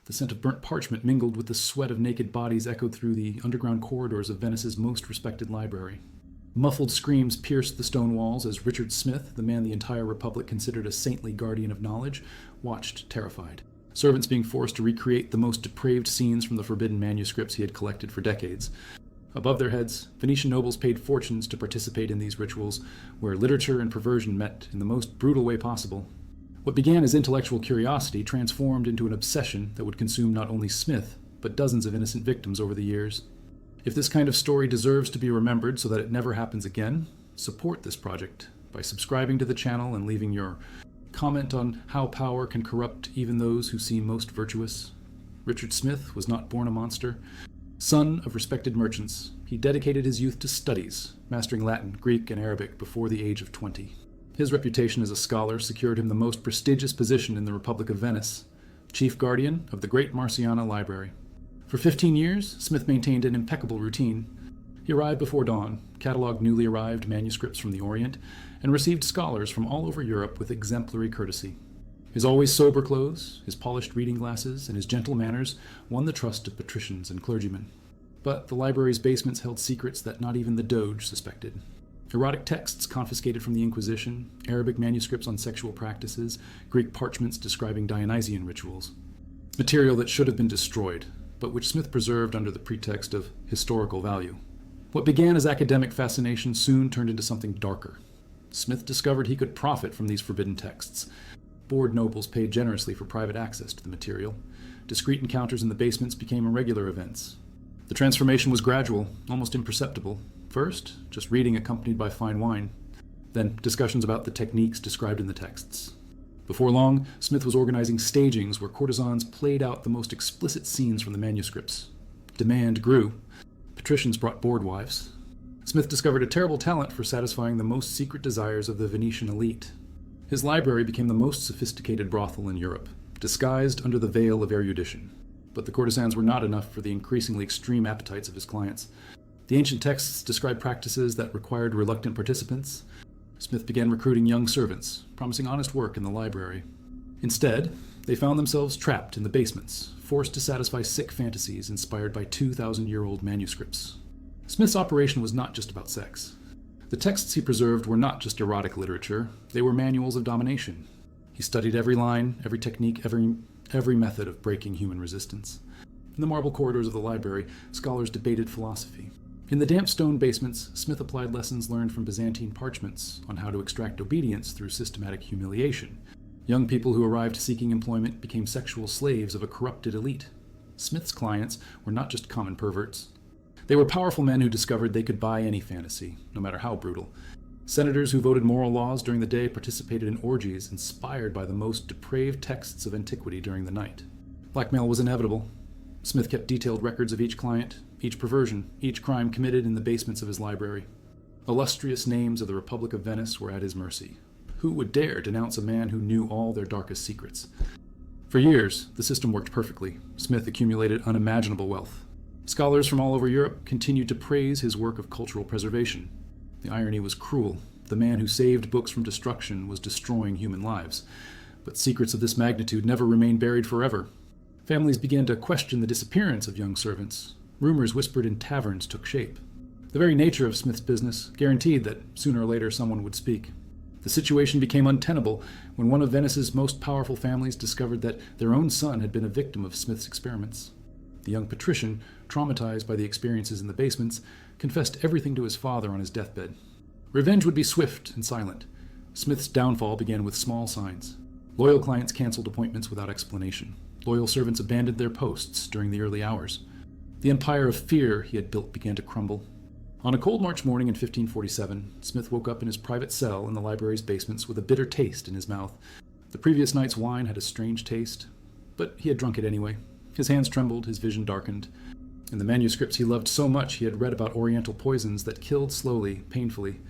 The scent of burnt parchment mingled with the sweat of naked bodies echoed through the underground corridors of Venice's most respected library. Muffled screams pierced the stone walls as Richard Smith, the man the entire Republic considered a saintly guardian of knowledge, watched terrified. Servants being forced to recreate the most depraved scenes from the forbidden manuscripts he had collected for decades. Above their heads, Venetian nobles paid fortunes to participate in these rituals, where literature and perversion met in the most brutal way possible. What began as intellectual curiosity transformed into an obsession that would consume not only Smith, but dozens of innocent victims over the years. If this kind of story deserves to be remembered so that it never happens again, support this project by subscribing to the channel and leaving your comment on how power can corrupt even those who seem most virtuous. Richard Smith was not born a monster. Son of respected merchants, he dedicated his youth to studies, mastering Latin, Greek, and Arabic before the age of 20. His reputation as a scholar secured him the most prestigious position in the Republic of Venice, chief guardian of the Great Marciana Library. For 15 years, Smith maintained an impeccable routine. He arrived before dawn, cataloged newly arrived manuscripts from the Orient, and received scholars from all over Europe with exemplary courtesy. His always sober clothes, his polished reading glasses, and his gentle manners won the trust of patricians and clergymen. But the library's basements held secrets that not even the Doge suspected. Erotic texts confiscated from the Inquisition, Arabic manuscripts on sexual practices, Greek parchments describing Dionysian rituals. Material that should have been destroyed, but which Smith preserved under the pretext of historical value. What began as academic fascination soon turned into something darker. Smith discovered he could profit from these forbidden texts. Bored nobles paid generously for private access to the material. Discreet encounters in the basements became regular events. The transformation was gradual, almost imperceptible. First, just reading accompanied by fine wine. Then, discussions about the techniques described in the texts. Before long, Smith was organizing stagings where courtesans played out the most explicit scenes from the manuscripts. Demand grew. Patricians brought bored wives. Smith discovered a terrible talent for satisfying the most secret desires of the Venetian elite. His library became the most sophisticated brothel in Europe, disguised under the veil of erudition. But the courtesans were not enough for the increasingly extreme appetites of his clients. The ancient texts described practices that required reluctant participants. Smith began recruiting young servants, promising honest work in the library. Instead, they found themselves trapped in the basements, forced to satisfy sick fantasies inspired by 2,000-year-old manuscripts. Smith's operation was not just about sex. The texts he preserved were not just erotic literature, they were manuals of domination. He studied every line, every technique, every method of breaking human resistance. In the marble corridors of the library, scholars debated philosophy. In the damp stone basements, Smith applied lessons learned from Byzantine parchments on how to extract obedience through systematic humiliation. Young people who arrived seeking employment became sexual slaves of a corrupted elite. Smith's clients were not just common perverts. They were powerful men who discovered they could buy any fantasy, no matter how brutal. Senators who voted moral laws during the day participated in orgies inspired by the most depraved texts of antiquity during the night. Blackmail was inevitable. Smith kept detailed records of each client, each perversion, each crime committed in the basements of his library. Illustrious names of the Republic of Venice were at his mercy. Who would dare denounce a man who knew all their darkest secrets? For years, the system worked perfectly. Smith accumulated unimaginable wealth. Scholars from all over Europe continued to praise his work of cultural preservation. The irony was cruel. The man who saved books from destruction was destroying human lives. But secrets of this magnitude never remained buried forever. Families began to question the disappearance of young servants. Rumors whispered in taverns took shape. The very nature of Smith's business guaranteed that sooner or later someone would speak. The situation became untenable when one of Venice's most powerful families discovered that their own son had been a victim of Smith's experiments. The young patrician, traumatized by the experiences in the basements, confessed everything to his father on his deathbed. Revenge would be swift and silent. Smith's downfall began with small signs. Loyal clients canceled appointments without explanation. Loyal servants abandoned their posts during the early hours. The empire of fear he had built began to crumble. On a cold March morning in 1547, Smith woke up in his private cell in the library's basements with a bitter taste in his mouth. The previous night's wine had a strange taste, but he had drunk it anyway. His hands trembled, his vision darkened. In the manuscripts he loved so much, he had read about oriental poisons that killed slowly, painfully.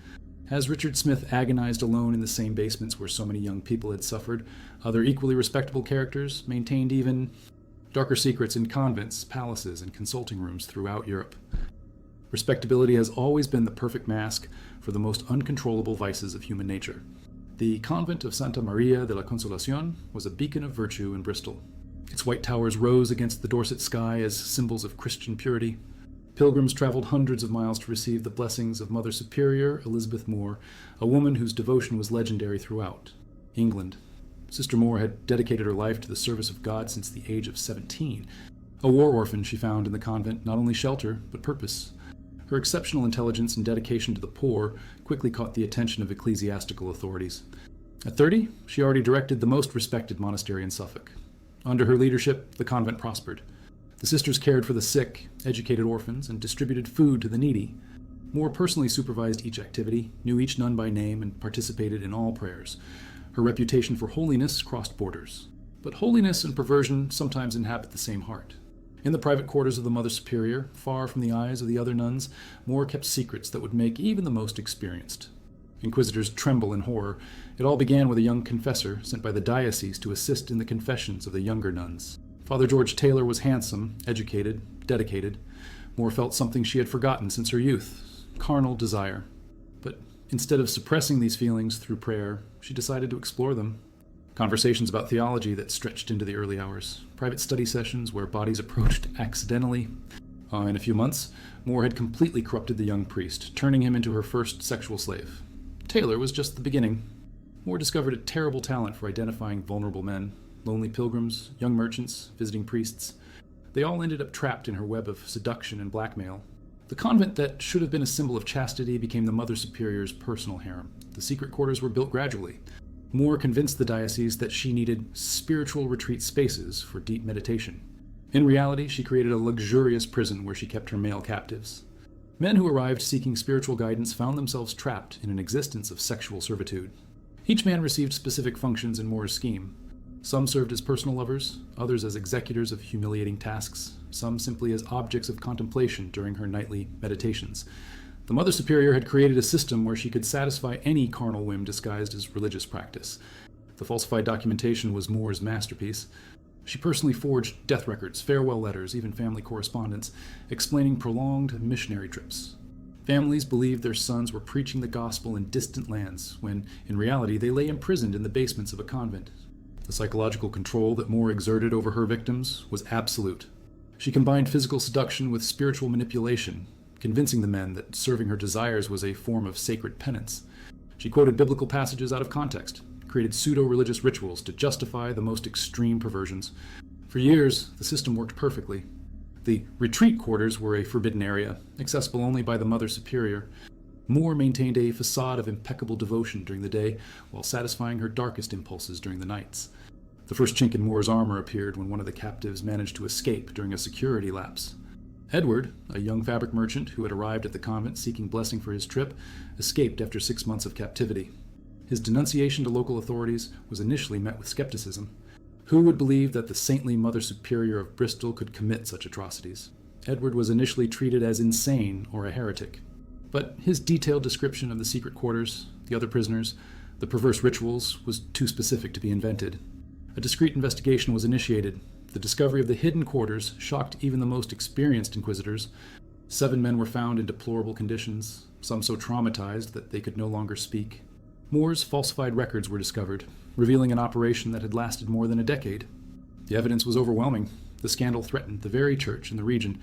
As Richard Smith agonized alone in the same basements where so many young people had suffered, other equally respectable characters maintained even darker secrets in convents, palaces, and consulting rooms throughout Europe. Respectability has always been the perfect mask for the most uncontrollable vices of human nature. The convent of Santa Maria de la Consolacion was a beacon of virtue in Bristol. Its white towers rose against the Dorset sky as symbols of Christian purity. Pilgrims traveled hundreds of miles to receive the blessings of Mother Superior Elizabeth Moore, a woman whose devotion was legendary throughout England. Sister Moore had dedicated her life to the service of God since the age of 17. A war orphan, she found in the convent not only shelter, but purpose. Her exceptional intelligence and dedication to the poor quickly caught the attention of ecclesiastical authorities. At 30, she already directed the most respected monastery in Suffolk. Under her leadership, the convent prospered. The sisters cared for the sick, educated orphans, and distributed food to the needy. Moore personally supervised each activity, knew each nun by name, and participated in all prayers. Her reputation for holiness crossed borders. But holiness and perversion sometimes inhabit the same heart. In the private quarters of the Mother Superior, far from the eyes of the other nuns, Moore kept secrets that would make even the most experienced. Inquisitors tremble in horror. It all began with a young confessor sent by the diocese to assist in the confessions of the younger nuns. Father George Taylor was handsome, educated, dedicated. Moore felt something she had forgotten since her youth, carnal desire. But instead of suppressing these feelings through prayer, she decided to explore them. Conversations about theology that stretched into the early hours, private study sessions where bodies approached accidentally. In a few months, Moore had completely corrupted the young priest, turning him into her first sexual slave. Taylor was just the beginning. Moore discovered a terrible talent for identifying vulnerable men, lonely pilgrims, young merchants, visiting priests. They all ended up trapped in her web of seduction and blackmail. The convent that should have been a symbol of chastity became the Mother Superior's personal harem. The secret quarters were built gradually. Moore convinced the diocese that she needed spiritual retreat spaces for deep meditation. In reality, she created a luxurious prison where she kept her male captives. Men who arrived seeking spiritual guidance found themselves trapped in an existence of sexual servitude. Each man received specific functions in Moore's scheme. Some served as personal lovers, others as executors of humiliating tasks, some simply as objects of contemplation during her nightly meditations. The Mother Superior had created a system where she could satisfy any carnal whim disguised as religious practice. The falsified documentation was Moore's masterpiece. She personally forged death records, farewell letters, even family correspondence, explaining prolonged missionary trips. Families believed their sons were preaching the gospel in distant lands, when, in reality, they lay imprisoned in the basements of a convent. The psychological control that Moore exerted over her victims was absolute. She combined physical seduction with spiritual manipulation, convincing the men that serving her desires was a form of sacred penance. She quoted biblical passages out of context, created pseudo-religious rituals to justify the most extreme perversions. For years, the system worked perfectly. The retreat quarters were a forbidden area, accessible only by the Mother Superior. Moore maintained a facade of impeccable devotion during the day, while satisfying her darkest impulses during the nights. The first chink in Moore's armor appeared when one of the captives managed to escape during a security lapse. Edward, a young fabric merchant who had arrived at the convent seeking blessing for his trip, escaped after 6 months of captivity. His denunciation to local authorities was initially met with skepticism. Who would believe that the saintly Mother Superior of Bristol could commit such atrocities? Edward was initially treated as insane or a heretic. But his detailed description of the secret quarters, the other prisoners, the perverse rituals was too specific to be invented. A discreet investigation was initiated. The discovery of the hidden quarters shocked even the most experienced inquisitors. 7 men were found in deplorable conditions, some so traumatized that they could no longer speak. Moore's falsified records were discovered, revealing an operation that had lasted more than a decade. The evidence was overwhelming. The scandal threatened the very church in the region.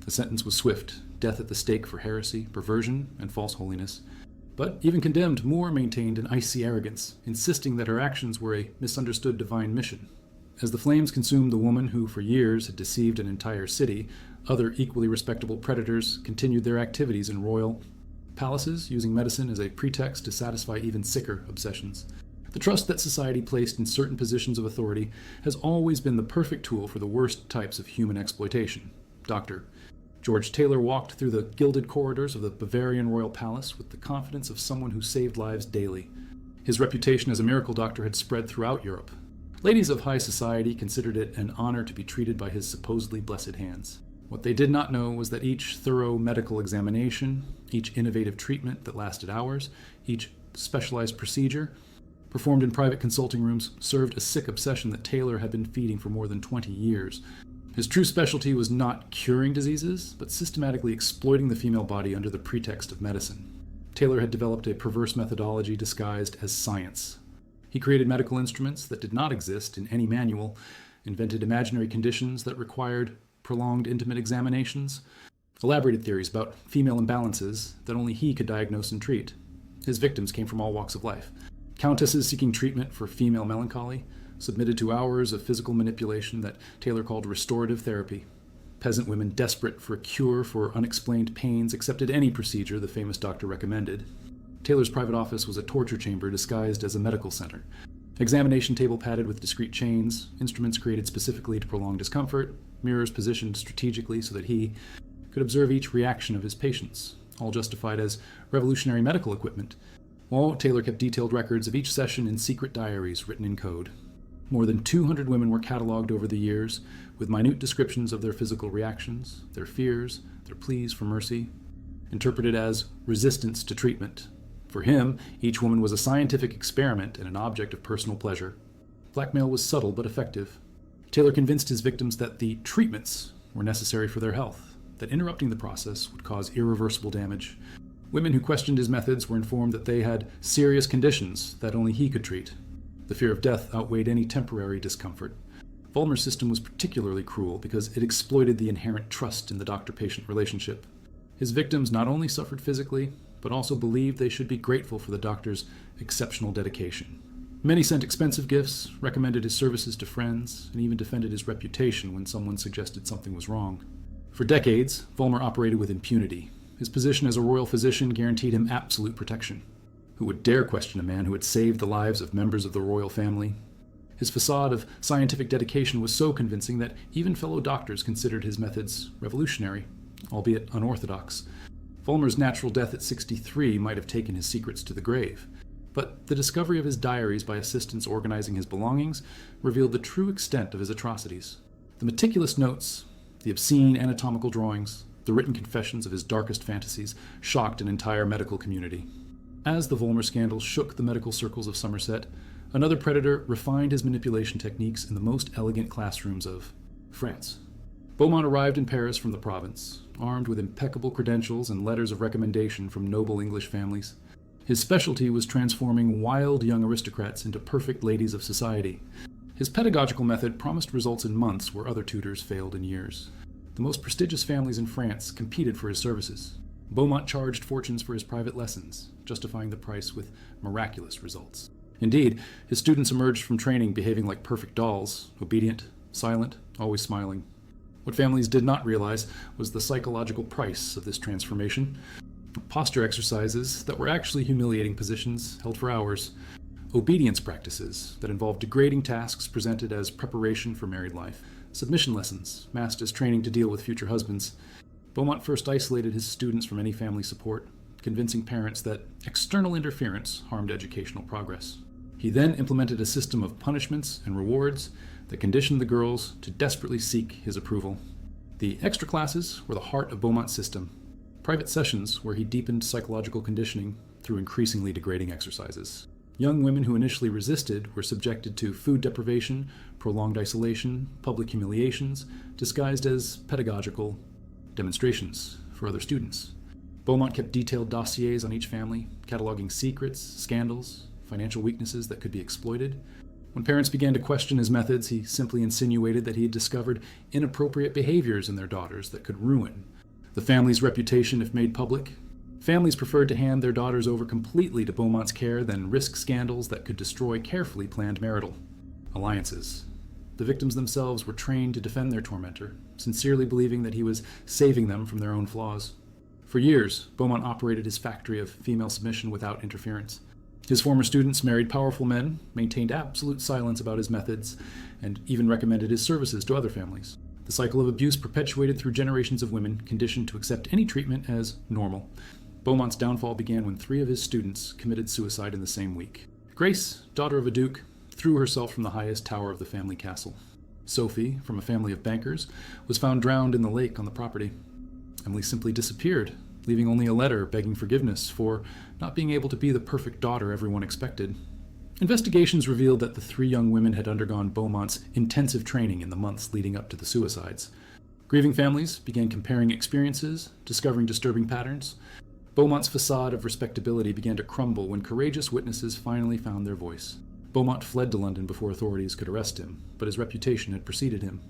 The sentence was swift, death at the stake for heresy, perversion, and false holiness. But even condemned, Moore maintained an icy arrogance, insisting that her actions were a misunderstood divine mission. As the flames consumed the woman who for years had deceived an entire city, other equally respectable predators continued their activities in royal palaces, using medicine as a pretext to satisfy even sicker obsessions. The trust that society placed in certain positions of authority has always been the perfect tool for the worst types of human exploitation. Dr. George Taylor walked through the gilded corridors of the Bavarian royal palace with the confidence of someone who saved lives daily. His reputation as a miracle doctor had spread throughout Europe. Ladies of high society considered it an honor to be treated by his supposedly blessed hands. What they did not know was that each thorough medical examination, each innovative treatment that lasted hours, each specialized procedure, performed in private consulting rooms, served a sick obsession that Taylor had been feeding for more than 20 years. His true specialty was not curing diseases, but systematically exploiting the female body under the pretext of medicine. Taylor had developed a perverse methodology disguised as science. He created medical instruments that did not exist in any manual, invented imaginary conditions that required prolonged intimate examinations, elaborated theories about female imbalances that only he could diagnose and treat. His victims came from all walks of life. Countesses seeking treatment for female melancholy submitted to hours of physical manipulation that Taylor called restorative therapy. Peasant women desperate for a cure for unexplained pains accepted any procedure the famous doctor recommended. Taylor's private office was a torture chamber disguised as a medical center. Examination table padded with discreet chains, instruments created specifically to prolong discomfort, mirrors positioned strategically so that he could observe each reaction of his patients, all justified as revolutionary medical equipment. While Taylor kept detailed records of each session in secret diaries written in code. More than 200 women were cataloged over the years, with minute descriptions of their physical reactions, their fears, their pleas for mercy, interpreted as resistance to treatment. For him, each woman was a scientific experiment and an object of personal pleasure. Blackmail was subtle but effective. Taylor convinced his victims that the treatments were necessary for their health, that interrupting the process would cause irreversible damage. Women who questioned his methods were informed that they had serious conditions that only he could treat. The fear of death outweighed any temporary discomfort. Vollmer's system was particularly cruel because it exploited the inherent trust in the doctor-patient relationship. His victims not only suffered physically, but also believed they should be grateful for the doctor's exceptional dedication. Many sent expensive gifts, recommended his services to friends, and even defended his reputation when someone suggested something was wrong. For decades, Vollmer operated with impunity. His position as a royal physician guaranteed him absolute protection. Who would dare question a man who had saved the lives of members of the royal family? His facade of scientific dedication was so convincing that even fellow doctors considered his methods revolutionary, albeit unorthodox. Vollmer's natural death at 63 might have taken his secrets to the grave, but the discovery of his diaries by assistants organizing his belongings revealed the true extent of his atrocities. The meticulous notes, the obscene anatomical drawings, the written confessions of his darkest fantasies shocked an entire medical community. As the Vollmer scandal shook the medical circles of Somerset, another predator refined his manipulation techniques in the most elegant classrooms of France. Beaumont arrived in Paris from the province, armed with impeccable credentials and letters of recommendation from noble English families. His specialty was transforming wild young aristocrats into perfect ladies of society. His pedagogical method promised results in months where other tutors failed in years. The most prestigious families in France competed for his services. Beaumont charged fortunes for his private lessons, justifying the price with miraculous results. Indeed, his students emerged from training behaving like perfect dolls, obedient, silent, always smiling. What families did not realize was the psychological price of this transformation. Posture exercises that were actually humiliating positions held for hours. Obedience practices that involved degrading tasks presented as preparation for married life. Submission lessons masked as training to deal with future husbands. Beaumont first isolated his students from any family support, convincing parents that external interference harmed educational progress. He then implemented a system of punishments and rewards that conditioned the girls to desperately seek his approval. The extra classes were the heart of Beaumont's system, private sessions where he deepened psychological conditioning through increasingly degrading exercises. Young women who initially resisted were subjected to food deprivation, prolonged isolation, public humiliations, disguised as pedagogical demonstrations for other students. Beaumont kept detailed dossiers on each family, cataloging secrets, scandals, financial weaknesses that could be exploited. When parents began to question his methods, he simply insinuated that he had discovered inappropriate behaviors in their daughters that could ruin the family's reputation if made public. Families preferred to hand their daughters over completely to Beaumont's care than risk scandals that could destroy carefully planned marital alliances. The victims themselves were trained to defend their tormentor, sincerely believing that he was saving them from their own flaws. For years, Beaumont operated his factory of female submission without interference. His former students married powerful men, maintained absolute silence about his methods, and even recommended his services to other families. The cycle of abuse perpetuated through generations of women conditioned to accept any treatment as normal. Beaumont's downfall began when 3 of his students committed suicide in the same week. Grace, daughter of a duke, threw herself from the highest tower of the family castle. Sophie, from a family of bankers, was found drowned in the lake on the property. Emily simply disappeared, leaving only a letter begging forgiveness for not being able to be the perfect daughter everyone expected. Investigations revealed that the 3 young women had undergone Beaumont's intensive training in the months leading up to the suicides. Grieving families began comparing experiences, discovering disturbing patterns. Beaumont's facade of respectability began to crumble when courageous witnesses finally found their voice. Beaumont fled to London before authorities could arrest him, but his reputation had preceded him.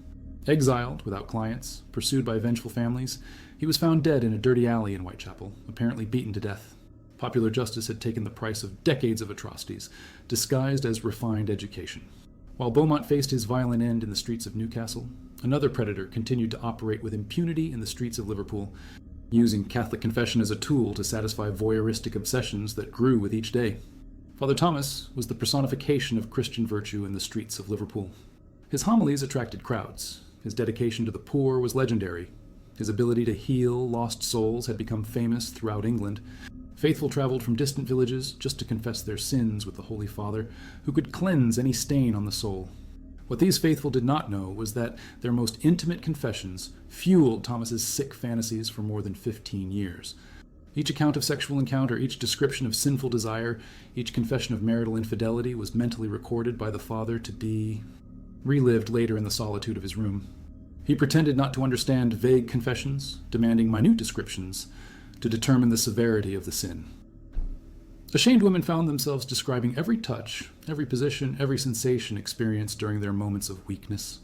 Exiled, without clients, pursued by vengeful families, he was found dead in a dirty alley in Whitechapel, apparently beaten to death. Popular justice had taken the price of decades of atrocities, disguised as refined education. While Beaumont faced his violent end in the streets of Newcastle, another predator continued to operate with impunity in the streets of Liverpool, using Catholic confession as a tool to satisfy voyeuristic obsessions that grew with each day. Father Thomas was the personification of Christian virtue in the streets of Liverpool. His homilies attracted crowds. His dedication to the poor was legendary. His ability to heal lost souls had become famous throughout England. Faithful traveled from distant villages just to confess their sins with the Holy Father, who could cleanse any stain on the soul. What these faithful did not know was that their most intimate confessions fueled Thomas's sick fantasies for more than 15 years. Each account of sexual encounter, each description of sinful desire, each confession of marital infidelity was mentally recorded by the Father to be relived later in the solitude of his room. He pretended not to understand vague confessions, demanding minute descriptions to determine the severity of the sin. Ashamed women found themselves describing every touch, every position, every sensation experienced during their moments of weakness.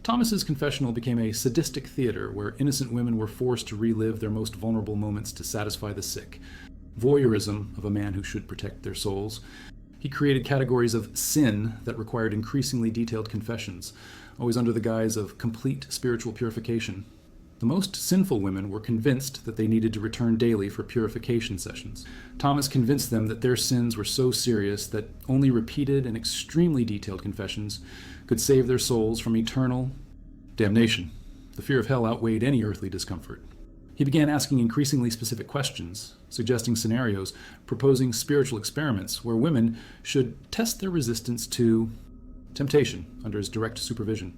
Thomas's confessional became a sadistic theater where innocent women were forced to relive their most vulnerable moments to satisfy the sick. Voyeurism of a man who should protect their souls. He created categories of sin that required increasingly detailed confessions, always under the guise of complete spiritual purification. The most sinful women were convinced that they needed to return daily for purification sessions. Thomas convinced them that their sins were so serious that only repeated and extremely detailed confessions could save their souls from eternal damnation. The fear of hell outweighed any earthly discomfort. He began asking increasingly specific questions, suggesting scenarios, proposing spiritual experiments where women should test their resistance to temptation under his direct supervision.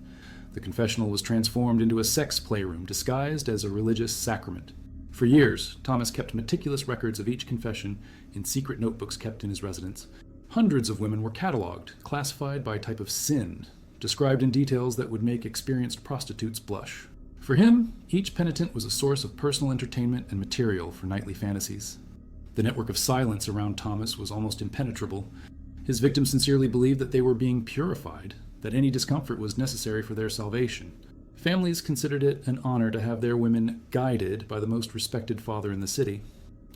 The confessional was transformed into a sex playroom disguised as a religious sacrament. For years, Thomas kept meticulous records of each confession in secret notebooks kept in his residence. Hundreds of women were cataloged, classified by type of sin, described in details that would make experienced prostitutes blush. For him, each penitent was a source of personal entertainment and material for nightly fantasies. The network of silence around Thomas was almost impenetrable. His victims sincerely believed that they were being purified, that any discomfort was necessary for their salvation. Families considered it an honor to have their women guided by the most respected father in the city.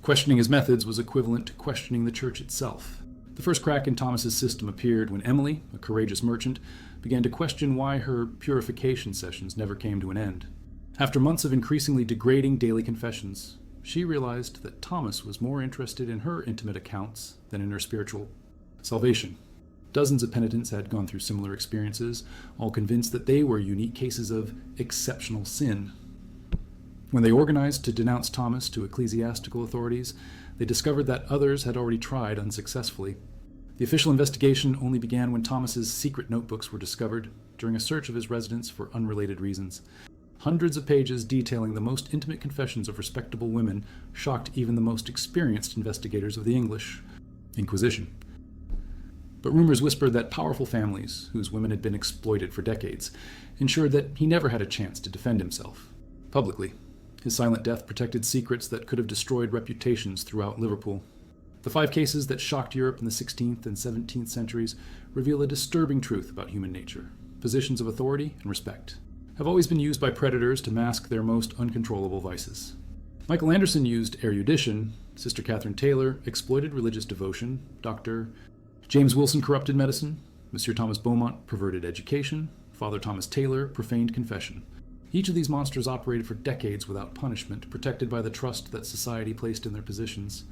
Questioning his methods was equivalent to questioning the church itself. The first crack in Thomas's system appeared when Emily, a courageous merchant, began to question why her purification sessions never came to an end. After months of increasingly degrading daily confessions, she realized that Thomas was more interested in her intimate accounts than in her spiritual salvation. Dozens of penitents had gone through similar experiences, all convinced that they were unique cases of exceptional sin. When they organized to denounce Thomas to ecclesiastical authorities, they discovered that others had already tried unsuccessfully. The official investigation only began when Thomas's secret notebooks were discovered during a search of his residence for unrelated reasons. Hundreds of pages detailing the most intimate confessions of respectable women shocked even the most experienced investigators of the English Inquisition. But rumors whispered that powerful families, whose women had been exploited for decades, ensured that he never had a chance to defend himself publicly. His silent death protected secrets that could have destroyed reputations throughout Liverpool. The 5 cases that shocked Europe in the 16th and 17th centuries reveal a disturbing truth about human nature. Positions of authority and respect have always been used by predators to mask their most uncontrollable vices. Michael Anderson used erudition, Sister Catherine Taylor exploited religious devotion, Dr. James Wilson corrupted medicine, Monsieur Thomas Beaumont perverted education, Father Thomas Taylor profaned confession. Each of these monsters operated for decades without punishment, protected by the trust that society placed in their positions.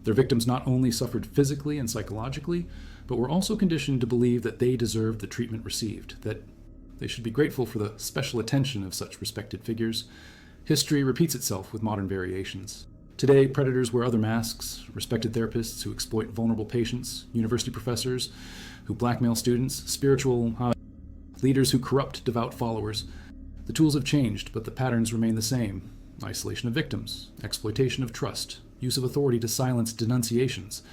Their victims not only suffered physically and psychologically, but were also conditioned to believe that they deserved the treatment received, that they should be grateful for the special attention of such respected figures. History repeats itself with modern variations. Today, predators wear other masks, respected therapists who exploit vulnerable patients, university professors who blackmail students, spiritual leaders who corrupt devout followers. The tools have changed, but the patterns remain the same. Isolation of victims, exploitation of trust, use of authority to silence denunciations.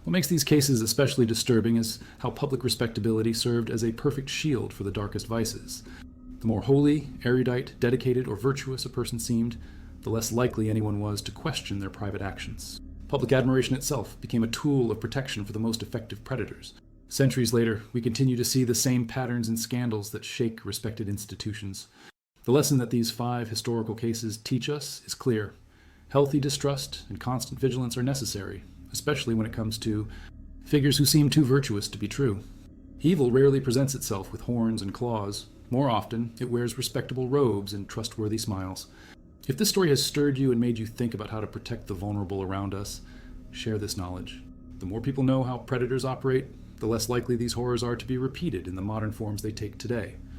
What makes these cases especially disturbing is how public respectability served as a perfect shield for the darkest vices. The more holy, erudite, dedicated, or virtuous a person seemed, the less likely anyone was to question their private actions. Public admiration itself became a tool of protection for the most effective predators. Centuries later, we continue to see the same patterns and scandals that shake respected institutions. The lesson that these 5 historical cases teach us is clear. Healthy distrust and constant vigilance are necessary, especially when it comes to figures who seem too virtuous to be true. Evil rarely presents itself with horns and claws. More often, it wears respectable robes and trustworthy smiles. If this story has stirred you and made you think about how to protect the vulnerable around us, share this knowledge. The more people know how predators operate, the less likely these horrors are to be repeated in the modern forms they take today.